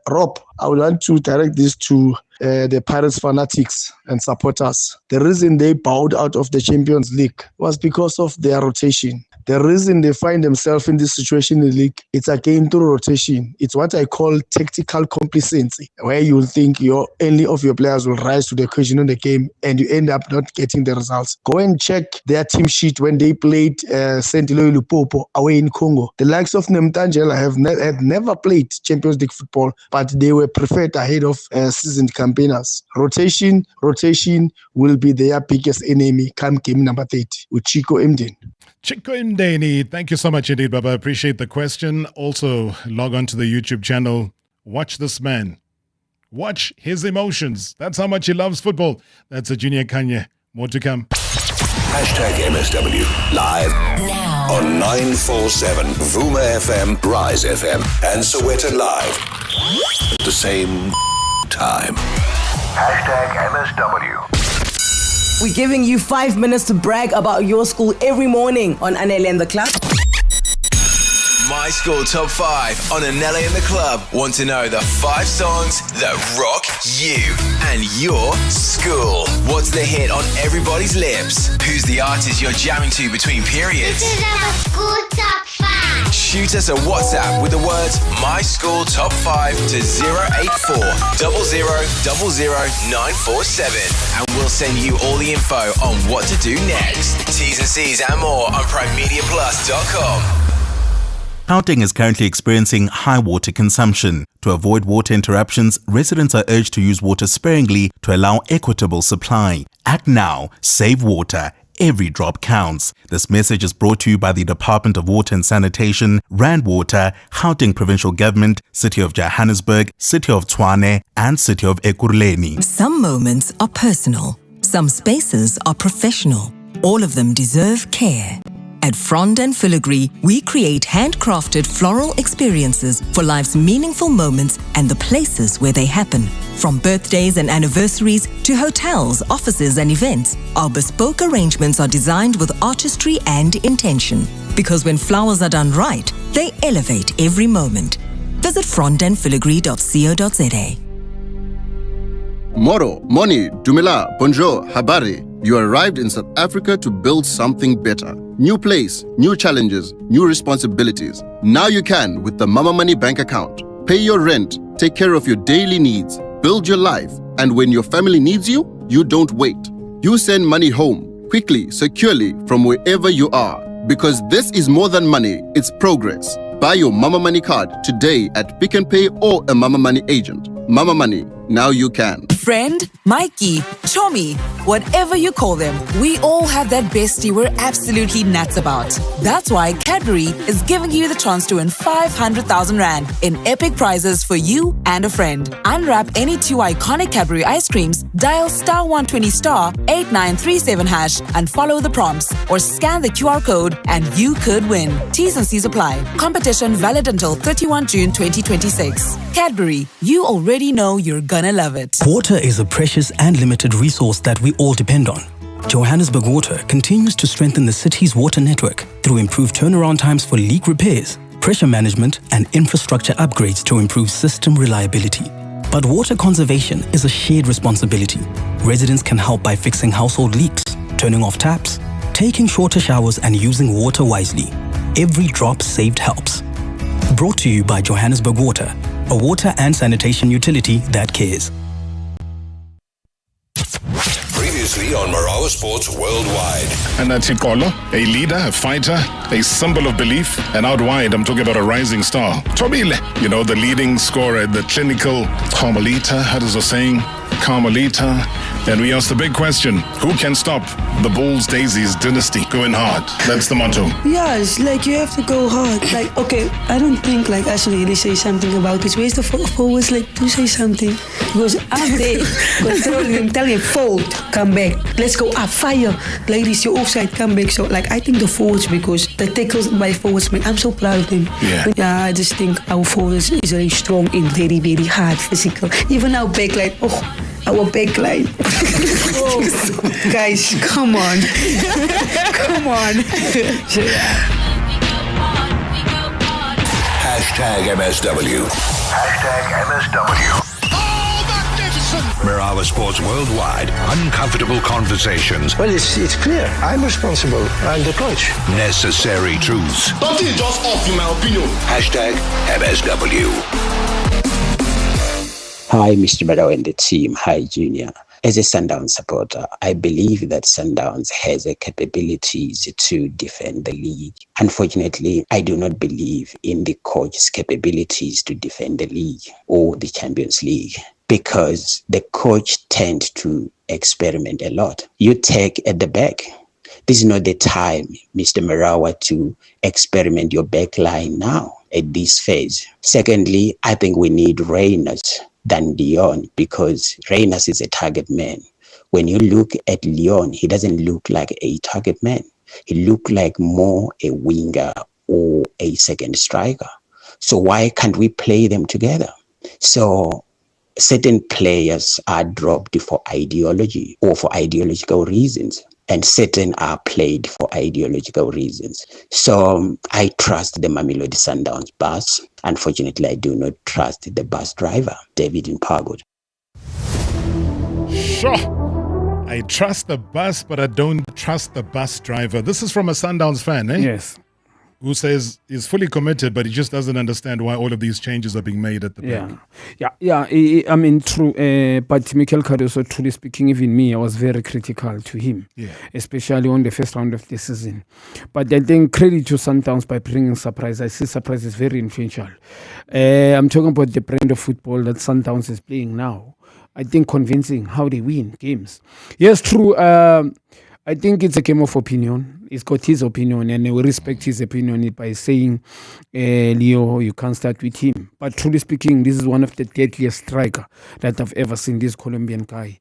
Rob, I would like to direct this to the Pirates fanatics and supporters. The reason they bowed out of the Champions League was because of their rotation. The reason they find themselves in this situation in the league, it's again through rotation. It's what I call tactical complacency, where you think any of your players will rise to the occasion in the game and you end up not getting the results. Go and check their team sheet when they played St. Eloi Lupopo away in Congo. The likes of Nemtangela have never played Champions League football, but they were preferred ahead of seasoned campaigners. Rotation will be their biggest enemy come game number 30 with Chico Mden. Chico Mdeni, thank you so much indeed, Baba. I appreciate the question. Also, log on to the YouTube channel. Watch this man. Watch his emotions. That's how much he loves football. That's a Juniour Khanye. More to come. #MSW live now on 947 Vuma FM, Rise FM, and Soweto Live at the same time. #MSW. We're giving you 5 minutes to brag about your school every morning on Anele and the Club. My School Top 5 on Anele and the Club. Want to know the 5 songs that rock you and your school? What's the hit on everybody's lips? Who's the artist you're jamming to between periods? This is our School Top 5. Shoot us a WhatsApp with the words My School Top 5 to 084 000947 and we'll send you all the info on what to do next. T's and C's and more on primemediaplus.com. Gauteng is currently experiencing high water consumption. To avoid water interruptions, residents are urged to use water sparingly to allow equitable supply. Act now, save water. Every drop counts. This message is brought to you by the Department of Water and Sanitation, Rand Water, Gauteng Provincial Government, City of Johannesburg, City of Tshwane, and City of Ekurhuleni. Some moments are personal. Some spaces are professional. All of them deserve care. At Frond and Filigree, we create handcrafted floral experiences for life's meaningful moments and the places where they happen. From birthdays and anniversaries to hotels, offices and events, our bespoke arrangements are designed with artistry and intention. Because when flowers are done right, they elevate every moment. Visit frondandfiligree.co.za. Moro, Moni, Dumela, Bonjour, Habari. You arrived in South Africa to build something better. New place, new challenges, new responsibilities. Now you can with the Mama Money bank account. Pay your rent, take care of your daily needs, build your life, and when your family needs you, you don't wait. You send money home, quickly, securely, from wherever you are. Because this is more than money, it's progress. Buy your Mama Money card today at Pick n Pay or a Mama Money agent. Mama Money, now you can. Friend, Mikey, Chomi, whatever you call them, we all have that bestie we're absolutely nuts about. That's why Cadbury is giving you the chance to win 500,000 Rand in epic prizes for you and a friend. Unwrap any 2 iconic Cadbury ice creams, dial *120*8937# and follow the prompts, or scan the QR code and you could win. T's and C's apply. Competition valid until 31 June 2026. Cadbury, you already know you're gonna love it. Water is a precious and limited resource that we all depend on. Johannesburg Water continues to strengthen the city's water network through improved turnaround times for leak repairs, pressure management, and infrastructure upgrades to improve system reliability. But water conservation is a shared responsibility. Residents can help by fixing household leaks, turning off taps, taking shorter showers, and using water wisely. Every drop saved helps. Brought to you by Johannesburg Water, a water and sanitation utility that cares. Previously on Marawa Sports Worldwide. And that's Tikolo, a leader, a fighter, a symbol of belief. And out wide, I'm talking about a rising star. Tobile, you know, the leading scorer, the clinical Carmelita, how does the saying? Carmelita. And we asked the big question, who can stop the Bulls Daisies dynasty going hard? That's the motto. Yeah, it's like you have to go hard. Like, okay, I don't think like I should really say something about this. Where's the forwards like to say something? Because I'm there controlling him, telling him, forward, come back. Let's go up, fire. Ladies, you're offside, come back. So like I think the forwards, because the tackles by forwards, man, I'm so proud of them. Yeah, I just think our forwards is very strong and very, very hard, physical. Even our backline, our backline. Oh, guys, come on. Come on. Hashtag MSW. Hashtag MSW. Marawa Sports Worldwide. Uncomfortable conversations. Well, it's clear. I'm responsible. I'm the coach. Necessary truths. Nothing is just off, in my opinion. Hashtag MSW. Hi, Mr. Barrow and the team. Hi, Junior. As a Sundown supporter, I believe that Sundowns has the capabilities to defend the league. Unfortunately, I do not believe in the coach's capabilities to defend the league or the Champions League, because the coach tends to experiment a lot. You take at the back. This is not the time, Mr. Marawa, to experiment your back line now at this phase. Secondly, I think we need Reynolds than Leon, because Reynolds is a target man. When you look at Leon, he doesn't look like a target man. He looks like more a winger or a second striker. So why can't we play them together? So certain players are dropped for ideology or for ideological reasons, and certain are played for ideological reasons. So I trust the Mamelodi Sundowns bus. Unfortunately, I do not trust the bus driver, David Mpago. Sure. I trust the bus, but I don't trust the bus driver. This is from a Sundowns fan, eh? Yes. Who says he's fully committed, but he just doesn't understand why all of these changes are being made at the back. I mean, true. But Mikel Cardoso, truly speaking, even me, I was very critical to him, especially on the first round of the season. But I think credit to Sundowns by bringing surprise. I see surprise is very influential. I'm talking about the brand of football that Sundowns is playing now. I think convincing how they win games. Yes, true. I think it's a game of opinion. He's got his opinion, and we respect his opinion by saying, Leo, you can't start with him. But truly speaking, this is one of the deadliest striker that I've ever seen, this Colombian guy.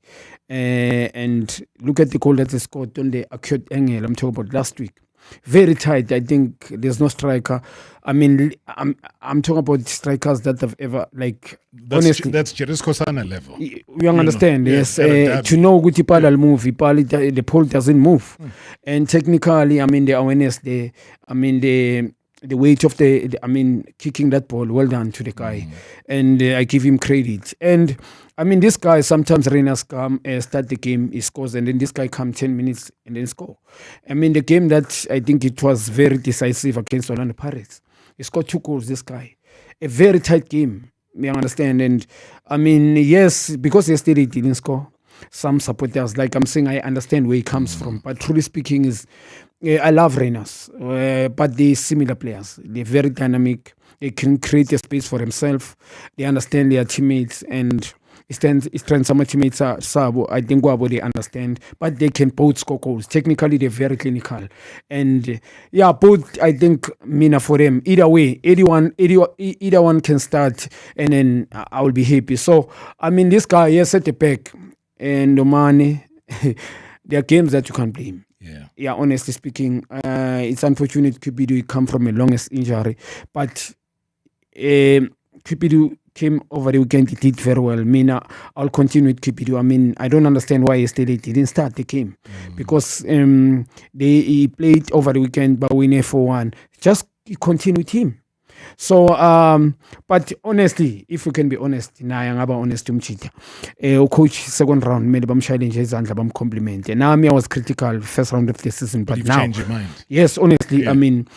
And look at the goal that he scored on the acute angle I'm talking about last week. Very tight. I think there's no striker. I mean, I'm talking about strikers that have ever, like, honestly. That's Jerisko Sana level. You understand, yes. To know which Ipal will move, the pole doesn't move. And technically, I mean, the awareness, the weight of kicking that ball, well done to the guy. And I give him credit. And I mean, this guy, sometimes Renas come, start the game, he scores, and then this guy come 10 minutes and then score. I mean, the game that I think it was very decisive against Orlando Pirates. He scored 2 goals, this guy. A very tight game, you understand? And I mean, yes, because yesterday he didn't score, some supporters, like I'm saying, I understand where he comes from. But truly speaking, I love Renas, but they're similar players. They're very dynamic. They can create a space for themselves. They understand their teammates, and strength some teammates are sabo. I think they understand, but they can both score goals. Technically, they're very clinical, and both. I think Mina for them. Either way, either one can start, and then I will be happy. So I mean, this guy, yes, at the back, and Omane, there are games that you can't blame. Yeah, honestly speaking, it's unfortunate Cupido come from a longest injury, but Cupido came over the weekend. He did very well. I'll continue with Cupido. I mean, I don't understand why yesterday he didn't start the game because he played over the weekend, but we 4-1. Just continue with him. So, but honestly, if we can be honest, honest coach second round made bam challenge izandla bam compliment. And now I was critical first round of the season, but now changed your mind. Yes, honestly, I mean,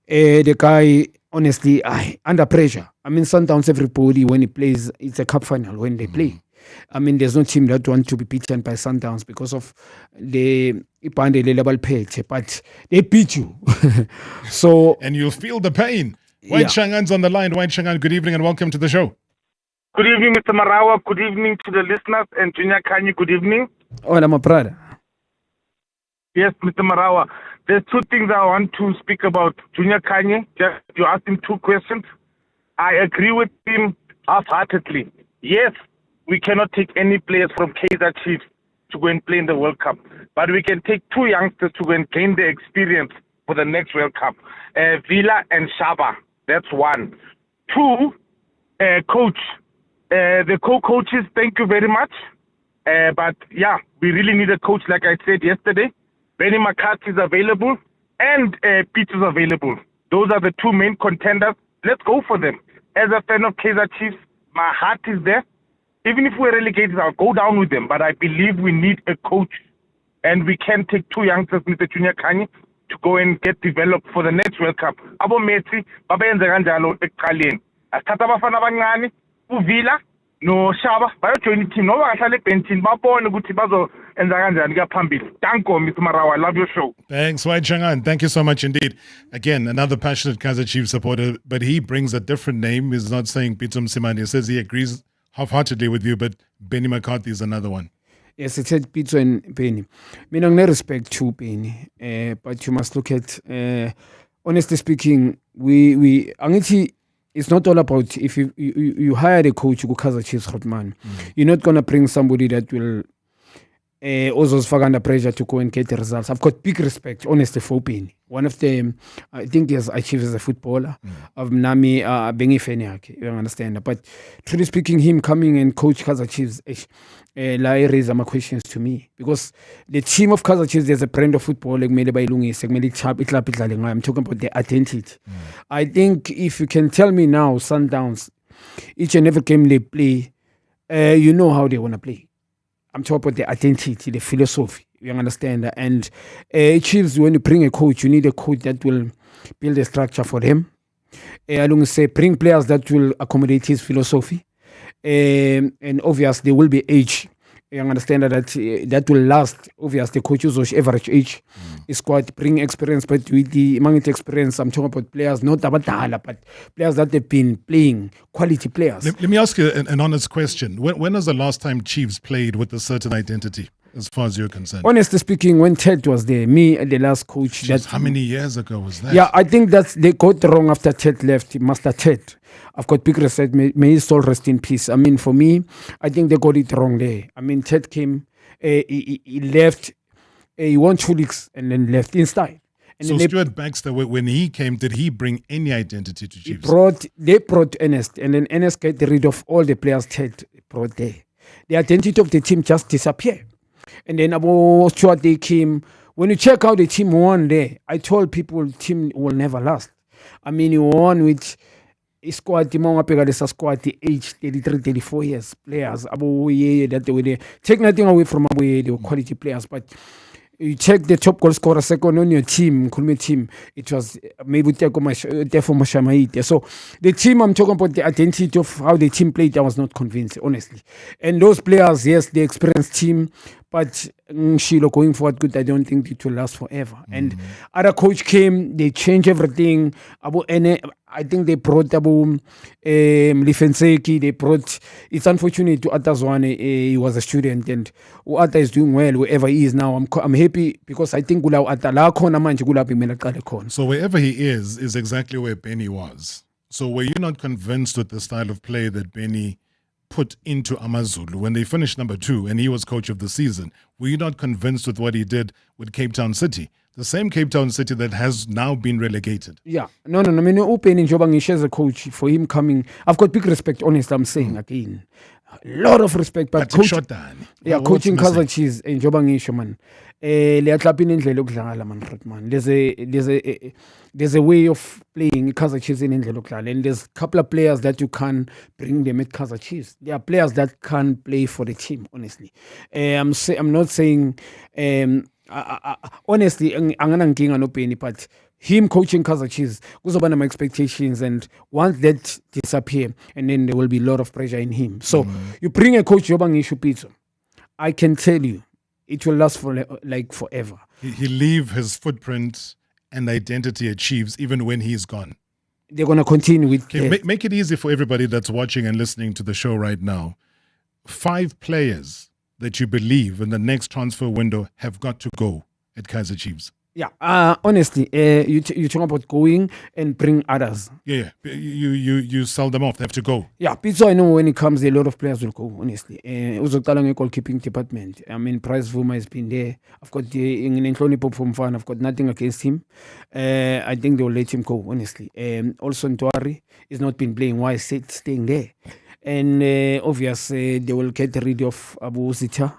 the guy honestly under pressure. I mean, sometimes everybody when he plays, it's a cup final when they play. I mean, there's no team that want to be beaten by Sundowns because of the level pitch, but they beat you. So and you'll feel the pain. White Shangan's on the line. White Shangan, good evening and welcome to the show. Good evening, Mr. Marawa. Good evening to the listeners. And Juniour Khanye, good evening. Hola, my brother. Yes, Mr. Marawa. There's 2 things I want to speak about. Juniour Khanye, you asked him 2 questions. I agree with him half-heartedly. Yes, we cannot take any players from Kaizer Chiefs to go and play in the World Cup. But we can take 2 youngsters to go and gain the experience for the next World Cup. Villa and Shaba. That's 1. 2, coach. The co-coaches, thank you very much. But yeah, we really need a coach, like I said yesterday. Benny McCarthy is available and Pitso is available. Those are the 2 main contenders. Let's go for them. As a fan of Kaizer Chiefs, my heart is there. Even if we're relegated, I'll go down with them. But I believe we need a coach. And we can take 2 youngsters, Mr. Juniour Khanye, to go and get developed for the next World Cup. Abo Messi babenze kanjalo ekuqaleni. Asithatha abafana abancane uVilla no Shaba bayojoin team noma bahlala ebenchini babone ukuthi bazoenza kanjani kuyaphambili. Danko Mr. Marawa, I love your show. Thanks, White Shangan. Thank you so much indeed. Again, another passionate Kaizer Chiefs supporter, but he brings a different name. He's not saying Pitso Mosimane. He says he agrees half-heartedly with you, but Benny McCarthy is another one. Yes, it said Pitso and Benny. I no respect to Benny, but you must look at, honestly speaking, it's not all about if you hire a coach who Kaizer Chiefs, man. You're not gonna bring somebody that will Ozosifaka under pressure to go and get the results. I've got big respect, honestly, for Upeni. One of the, I think he has achieved as a footballer. Of Nami being Feniak, you understand. But truly speaking, him coming and coach Kaizer Chiefs, raise some questions to me. Because the team of Kaizer Chiefs, there's a brand of football, like I'm talking about the identity. I think if you can tell me now, Sundowns, each and every game they play, you know how they want to play. I'm talking about the identity, the philosophy. You understand? And Chiefs, when you bring a coach, you need a coach that will build a structure for them. I don't say bring players that will accommodate his philosophy. And obviously, there will be age. You understand that will last. Obviously, coaches or average age is quite bring experience, but with the amount of experience, I'm talking about players, not about but players that have been playing, quality players. Let me ask you an honest question. When was the last time Chiefs played with a certain identity, as far as you're concerned? Honestly speaking, when Ted was there, me and the last coach. Jeez, how many years ago was that? Yeah, I think they got wrong after Ted left, Master Ted. I've got big respect. May his soul rest in peace. I mean, for me, I think they got it wrong there. I mean, Ted came, he left, he won 2 leagues and then left in style. And so Stuart Baxter, when he came, did he bring any identity to Chiefs? They brought Ernest, and then Ernest got rid of all the players Ted brought there. The identity of the team just disappeared. And then about Stuart, they came. When you check out the team won there, I told people team will never last. I mean, you won with squad, the squad, the age 33, 34 years players. That they were there. Take nothing away from they were quality players, but you check the top goal scorer second on your team, it was maybe Tefo. So the team, I'm talking about the identity of how the team played, I was not convinced, honestly. And those players, yes, the experienced team, but Shilo going forward good, I don't think it will last forever. And other coach came, they changed everything. I think they brought Lifenseki, they brought, it's unfortunate to Atazwane, he was a student, and Ata is doing well wherever he is now. I'm happy because I think so wherever he is exactly where Benny was. So were you not convinced with the style of play that Benny put into AmaZulu when they finished number 2 and he was coach of the season? Were you not convinced with what he did with Cape Town City? The same Cape Town City that has now been relegated. Yeah. No. I mean, open in Joburg as a coach, for him coming, I've got big respect, honestly, I'm saying again. A lot of respect. But coaching Kaizer Chiefs in Joburg, man. There's a way of playing Kaizer Chiefs in Indlelokla, and there's a couple of players that you can bring them at Kaizer Chiefs. There are players that can play for the team, honestly. I'm not saying honestly, but him coaching Kaizer Chiefs, those are my expectations, and once that disappear, and then there will be a lot of pressure in him. So you bring a coach Joburg issue Pitso, I can tell you, it will last for like forever. He leave his footprint and identity at Chiefs even when he's gone. They're going to continue with... Okay, make it easy for everybody that's watching and listening to the show right now. 5 players that you believe in the next transfer window have got to go at Kaizer Chiefs. Yeah, honestly, you talk about going and bring others. Yeah, you sell them off. They have to go. Yeah, Pitso, I know when it comes, a lot of players will go, honestly. Also, goalkeeping department. I mean, Price Vuma has been there. I've got the Pop from Fan. I've got nothing against him. I think they will let him go, honestly. Also, Ntuari has not been playing. Why is he staying there? And obviously, they will get rid of Abu Zita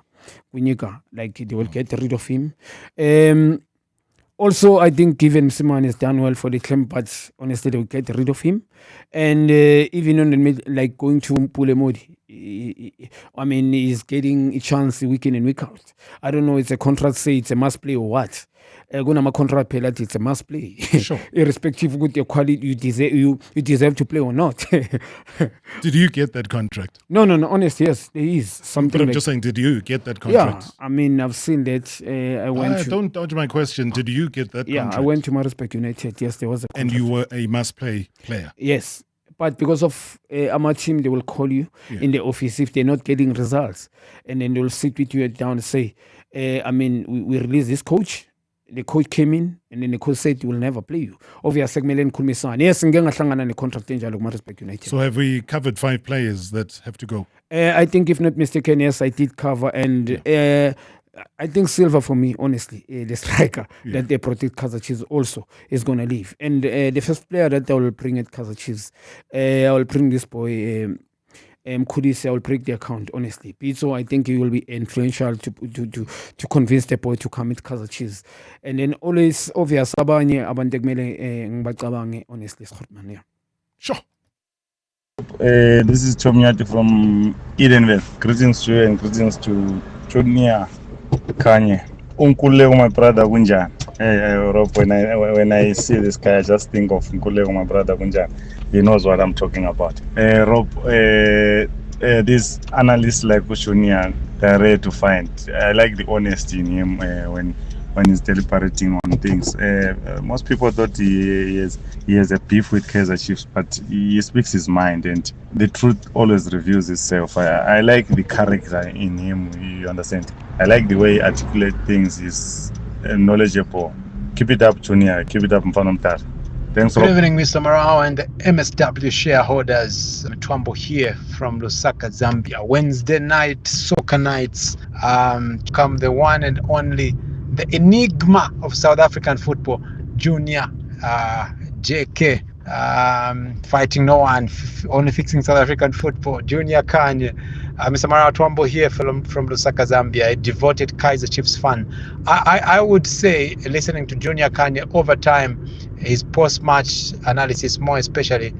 Winika. Like, they will get rid of him. Also, I think given Mosimane has done well for the club, but honestly, they will get rid of him. And even on the mid, like going to Pulemodi, I mean, he's getting a chance week in and week out. I don't know, it's a contract, say it's a must play or what. Gunama contract play that it's a must play. Sure. Irrespective of your quality, you deserve to play or not. Did you get that contract? No. Honestly, yes, there is something. But I'm just saying, did you get that contract? Yeah, I mean, I've seen that. I went. Don't dodge my question. Did you get that contract? Yeah, I went to Maritzburg United. Yes, there was a contract. And you were a must-play player. Yes. But because of our team, they will call you in the office if they're not getting results. And then they will sit with you down and say, I mean, we released this coach. The coach came in, and then the coach said, he will never play you. Obviously, yes, contract United. So have we covered 5 players that have to go? I think, if not mistaken, yes, I did cover. And I think Silva, for me, honestly, the striker that they protect Kaizer Chiefs also is going to leave. And the first player that I will bring at Kaizer Chiefs, I will bring this boy, Kudisi. I will break the account, honestly. Pitso, I think he will be influential to convince the boy to come at Kaizer Chiefs. And then always, obvious, abanye abantu kumele ngibacabange, honestly, Scotman, yeah. Sure. This is Tomiati from Edenville. Greetings to you and greetings to Juniour Khanye. Unkulego, my brother Gunjan. Rob, when I see this guy, I just think of Unkulego, my brother Gunjan. He knows what I'm talking about. Rob, this analyst like Juniour, they're rare to find. I like the honesty in him when he's deliberating on things. Most people thought he has a beef with Kaizer Chiefs, but he speaks his mind, and the truth always reveals itself. I like the character in him, you understand? I like the way he articulates things. He's knowledgeable. Keep it up, Junior. Keep it up, Mfanomtar. Thanks, Good Rob. evening, Mr. Marao and the MSW shareholders. Twambo here from Lusaka, Zambia. Wednesday night, soccer nights, come the one and only, the enigma of South African football, Junior JK, fighting no one, only fixing South African football, Juniour Khanye. Mr. Marao Twambo here from Lusaka, Zambia, a devoted Kaizer Chiefs fan. I would say, listening to Juniour Khanye over time, his post-match analysis, more especially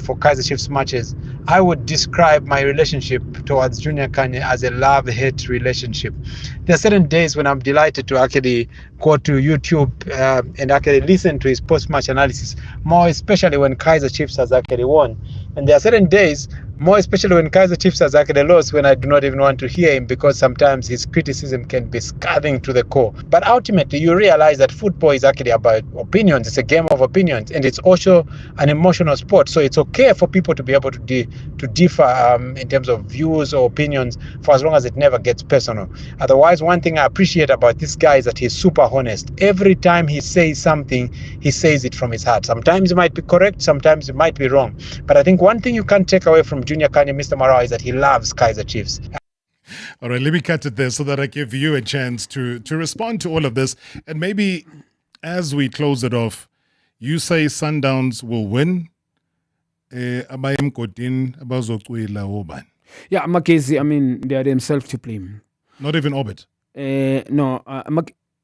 for Kaizer Chiefs matches, I would describe my relationship towards Juniour Khanye as a love-hate relationship. There are certain days when I'm delighted to actually go to YouTube and actually listen to his post-match analysis, more especially when Kaizer Chiefs has actually won. And there are certain days, more especially when Kaizer Chiefs has actually lost, when I do not even want to hear him, because sometimes his criticism can be scathing to the core. But ultimately, you realize that football is actually about opinions. It's a game of opinions, and it's also an emotional sport. So it's okay for people to be able to differ in terms of views or opinions, for as long as it never gets personal. Otherwise, one thing I appreciate about this guy is that he's super honest. Every time he says something, he says it from his heart. Sometimes it might be correct, sometimes it might be wrong. But I think one thing you can't take away from Juniour Khanye, Mr. Marao, is that he loves Kaizer Chiefs. All right, let me cut it there so that I give you a chance to respond to all of this. And maybe as we close it off, you say Sundowns will win. Yeah, Makezi, I mean, they are themselves to blame. Not even Orbit? No,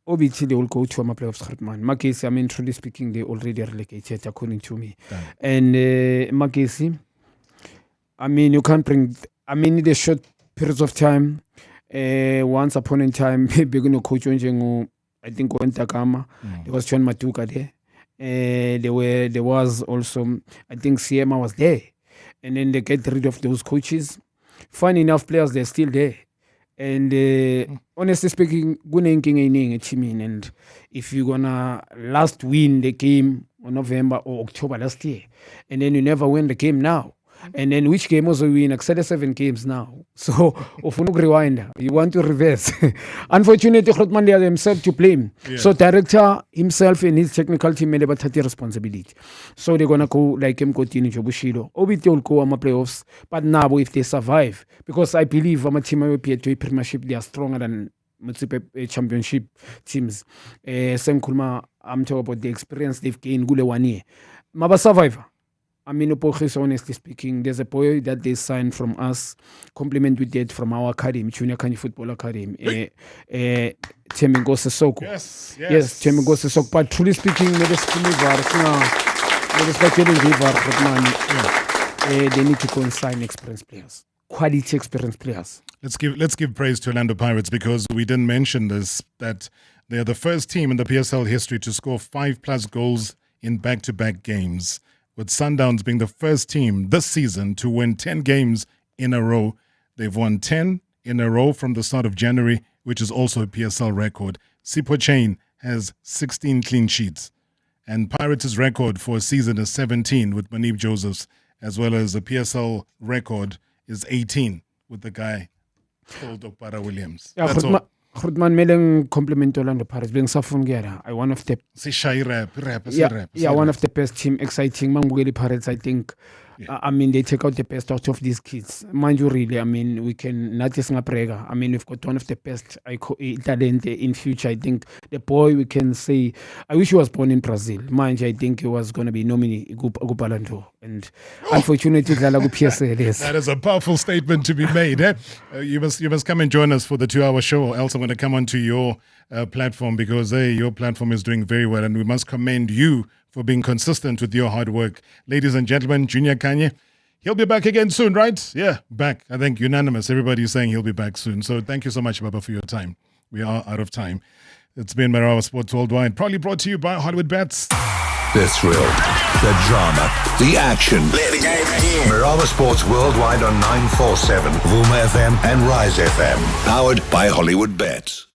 Orbit, they will go to a playoffs, Makezi, I mean, truly speaking, they already relegated, according to me. Damn. And Makezi, I mean, you can't bring, I mean, the short periods of time. Once upon a time, beginning coach I think Takama, there was John Matuka there. There was also, I think Siema was there. And then they get rid of those coaches. Funny enough, players, they're still there. And honestly speaking, and if you're gonna last win the game on November or October last year, and then you never win the game now, and then which game also win? Except 7 games now. So, rewind. You want to reverse. Unfortunately, Grootman, they are themselves to blame. Yeah. So, director himself and his technical team made about 30 responsibility. So, they're going to go like him continue to Bushido. Obviously, will go on my playoffs. But now, if they survive, because I believe my team will be to a premiership, they are stronger than championship teams. Same Kulma, I'm talking about the experience they've gained Gule 1 year. Maba survivor. I mean, honestly speaking, there's a boy that they signed from us, compliment we did from our academy, Juniour Khanye Football Academy, Temingo Sesoko. Yes, Temingo Sesoko. But truly speaking, they need to go and sign experienced players, quality experienced players. Let's give praise to Orlando Pirates, because we didn't mention this, that they are the first team in the PSL history to score 5+ goals in back-to-back games, with Sundowns being the first team this season to win 10 games in a row. They've won 10 in a row from the start of January, which is also a PSL record. Sipho Chain has 16 clean sheets. And Pirates' record for a season is 17 with Manib Josephs, as well as the PSL record is 18 with the guy called Okpara Williams. Yeah, that's all. Grootman meleng compliment Orlando Pirates being safungera. I one of the rap. One of the best team, exciting Mangweli Pirates. I think I mean, they take out the best out of these kids. Mind you, really, I mean, we can not just prega. I mean, we've got one of the best talent in future. I think the boy, we can say, I wish he was born in Brazil. Mind you, I think he was going to be nominee Gupalando. And unfortunately, that is a powerful statement to be made. Eh? You must come and join us for the 2-hour show. Else I'm going to come onto your platform because your platform is doing very well, and we must commend you for being consistent with your hard work. Ladies and gentlemen, Juniour Khanye, he'll be back again soon, right? Yeah, back. I think unanimous. Everybody's saying he'll be back soon. So thank you so much, Baba, for your time. We are out of time. It's been Marawa Sports Worldwide, probably brought to you by Hollywood Bets. The thrill, the drama, the action. Let the game begin. Marawa Sports Worldwide on 947, Vuma FM and Rise FM. Powered by Hollywood Bets.